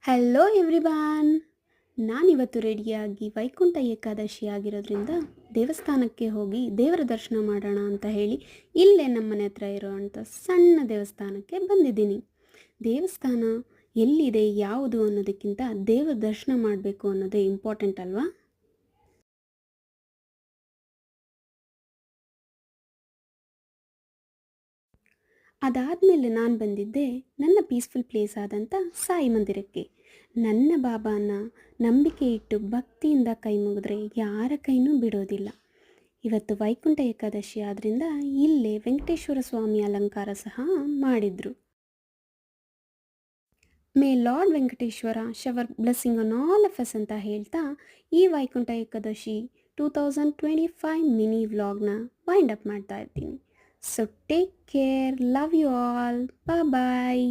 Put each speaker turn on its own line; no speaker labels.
Hello everyone. ನಾನಿವತ್ತು ರೆಡಿಯಾಗಿ ವೈಕುಂಠ ಏಕಾದಶಿ ಆಗಿರೋದ್ರಿಂದ ದೇವಸ್ಥಾನಕ್ಕೆ ಹೋಗಿ ದೇವರ ದರ್ಶನ ಮಾಡೋಣ ಅಂತ ಹೇಳಿ ಇಲ್ಲೇ ನಮ್ಮನೆ ಹತ್ರ ಇರೋವಂಥ ಸಣ್ಣ ದೇವಸ್ಥಾನಕ್ಕೆ ಬಂದಿದ್ದೀನಿ. ದೇವಸ್ಥಾನ ಎಲ್ಲಿದೆ ಯಾವುದು ಅನ್ನೋದಕ್ಕಿಂತ ದೇವರ ದರ್ಶನ ಮಾಡಬೇಕು ಅನ್ನೋದೇ ಇಂಪಾರ್ಟೆಂಟ್ ಅಲ್ವಾ. ಅದಾದಮೇಲೆ ನಾನು ಬಂದಿದ್ದೆ ನನ್ನ ಪೀಸ್ಫುಲ್ ಪ್ಲೇಸ್ ಆದಂಥ ಸಾಯಿ ಮಂದಿರಕ್ಕೆ. ನನ್ನ ಬಾಬಾನ ನಂಬಿಕೆ ಇಟ್ಟು ಭಕ್ತಿಯಿಂದ ಕೈ ಮುಗಿದ್ರೆ ಯಾರ ಕೈನೂ ಬಿಡೋದಿಲ್ಲ. ಇವತ್ತು ವೈಕುಂಠ ಏಕಾದಶಿ ಆದ್ದರಿಂದ ಇಲ್ಲೇ ವೆಂಕಟೇಶ್ವರ ಸ್ವಾಮಿ ಅಲಂಕಾರ ಸಹ ಮಾಡಿದರು. May Lord Venkateshwara shower blessing on all of us ಅಂತ ಹೇಳ್ತಾ ಈ ವೈಕುಂಠ ಏಕಾದಶಿ 2025 ಮಿನಿ ವ್ಲಾಗ್ನ ವೈಂಡ್ ಅಪ್ ಮಾಡ್ತಾ ಇದ್ದೀನಿ. So take care, love you all, bye.